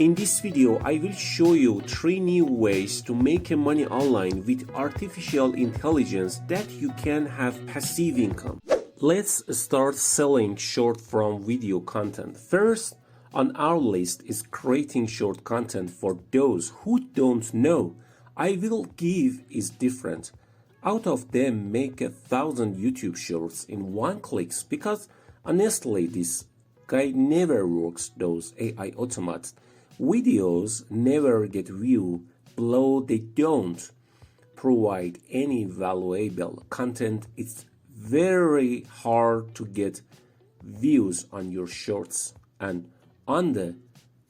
In this video, I will show you 3 new ways to make money online with artificial intelligence that you can have passive income. Let's start selling short form video content. First on our list is creating short content for those who don't know. I will give is different. Out of them, make 1,000 YouTube shorts in one click, because honestly, this guide never works. Those AI automated videos never get view below. They don't provide any valuable content. It's very hard to get views on your shorts, and on the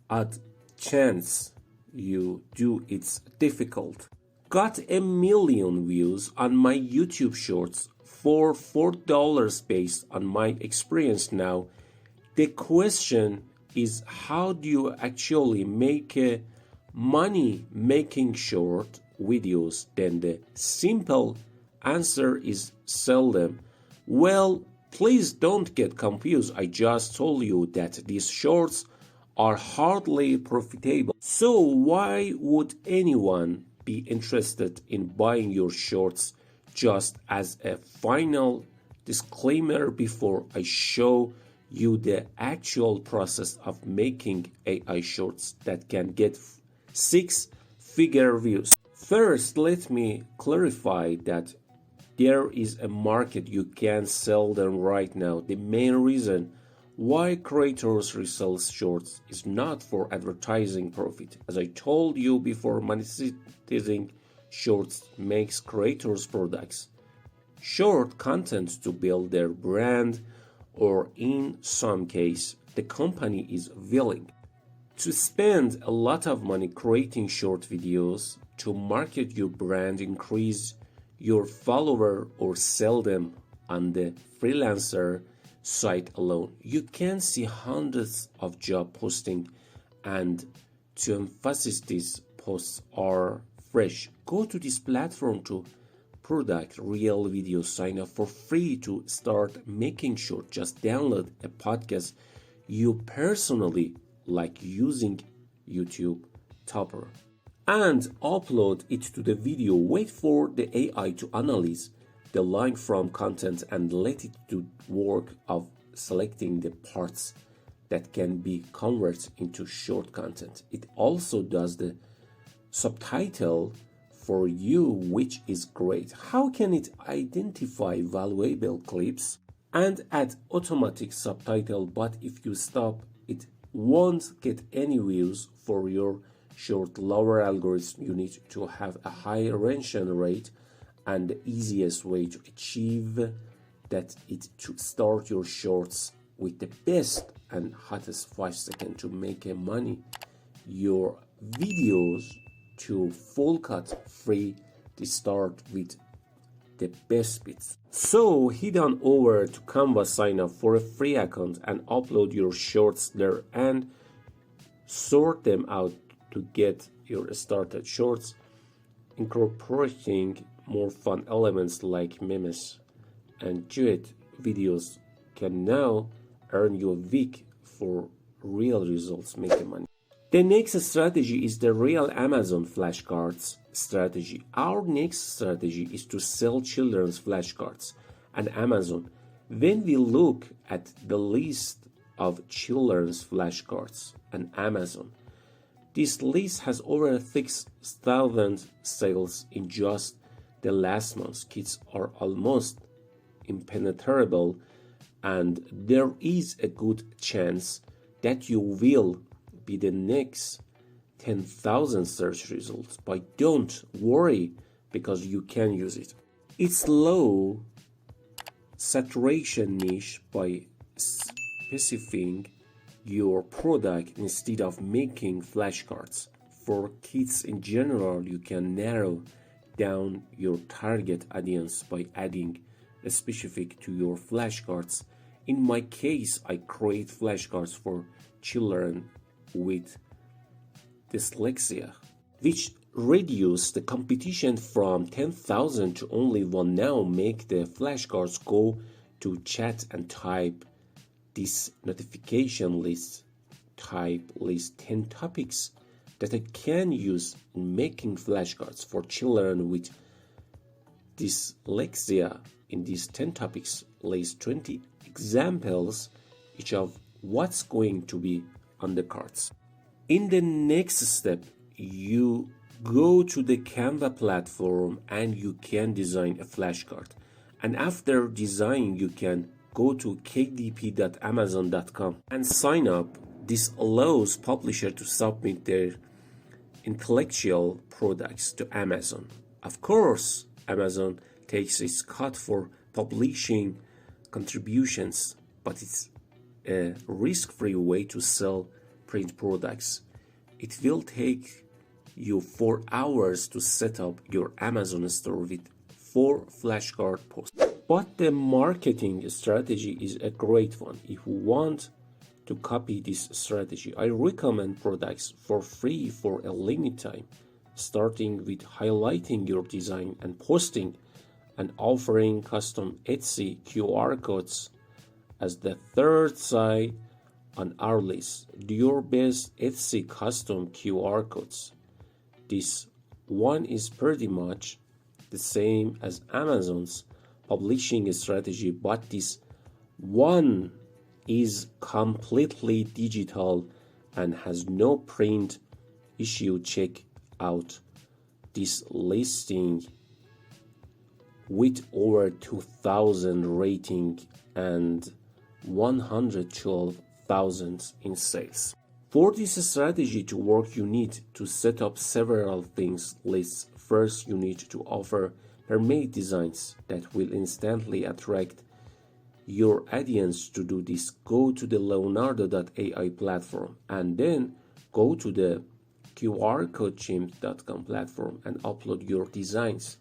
odd chance you do, it's difficult. Got 1 million views on my YouTube shorts for $4 based on my experience now. The question is, how do you actually make money making short videos? Then the simple answer is sell them. Well, please don't get confused. I just told you that these shorts are hardly profitable. So why would anyone be interested in buying your shorts? Just as a final disclaimer before I show you the actual process of making AI shorts that can get 6-figure views. First, let me clarify that there is a market. You can sell them right now. The main reason why creators resell shorts is not for advertising profit. As I told you before, monetizing shorts makes creators products short content to build their brand, or in some case the company is willing to spend a lot of money creating short videos to market your brand, increase your follower, or sell them on the freelancer site alone. You can see hundreds of job posting, and to emphasize, these posts are fresh. Go to this platform to product real video, sign up for free to start making short. Just download a podcast you personally like using YouTube Topper and upload it to the video. Wait for the AI to analyze the line from content and let it do work of selecting the parts that can be converted into short content. It also does the subtitle for you, which is great. How can it identify valuable clips and add automatic subtitle? But if you stop, it won't get any views for your short. Lower algorithm, you need to have a high retention rate, and the easiest way to achieve that is to start your shorts with the best and hottest 5 seconds to make money. Your videos to full cut free to start with the best bits. So head on over to Canva, sign up for a free account and upload your shorts there and sort them out to get your started shorts, incorporating more fun elements like memes and duet videos can now earn you a week for real results making money. The next strategy is the real Amazon flashcards strategy. Our next strategy is to sell children's flashcards on Amazon. When we look at the list of children's flashcards on Amazon, this list has over 6,000 sales in just the last month. Kids are almost impenetrable, and there is a good chance that you will be the next 10,000 search results. But don't worry, because you can use it. It's low saturation niche by specifying your product instead of making flashcards. For kids in general, you can narrow down your target audience by adding a specific to your flashcards. In my case, I create flashcards for children with dyslexia, which reduce the competition from 10,000 to only 1 now. Make the flashcards go to chat and type this notification list type list 10 topics that I can use in making flashcards for children with dyslexia. In these 10 topics, list 20 examples each of what's going to be on the cards. In the next step, you go to the Canva platform and you can design a flashcard. And after designing, you can go to kdp.amazon.com and sign up. This allows publishers to submit their intellectual products to Amazon. Of course, Amazon takes its cut for publishing contributions, but it's a risk-free way to sell print products. It will take you 4 hours to set up your Amazon store with 4 flashcard posts. But the marketing strategy is a great one. If you want to copy this strategy, I recommend products for free for a limited time, starting with highlighting your design and posting and offering custom Etsy QR codes as the third site on our list. Do your best Etsy custom QR codes. This one is pretty much the same as Amazon's publishing strategy, but this one is completely digital and has no print issue. Check out this listing with over 2,000 rating and 112,000 in sales. For this strategy to work, you need to set up several things lists. First, you need to offer pre-made designs that will instantly attract your audience. To do this, go to the leonardo.ai platform and then go to the qrcodechimp.com platform and upload your designs.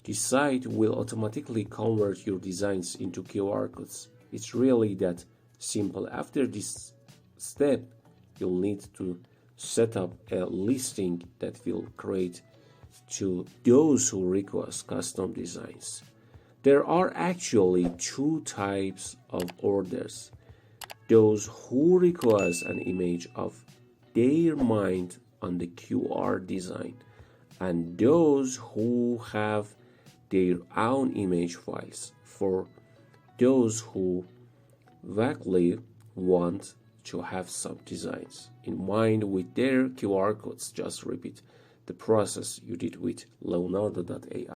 This site will automatically convert your designs into QR codes. It's really that simple. After this step, you'll need to set up a listing that will create to those who request custom designs. There are actually 2 types of orders: those who request an image of their mind on the QR design, and those who have their own image files. For those who vaguely want to have some designs in mind with their QR codes, just repeat the process you did with leonardo.ai.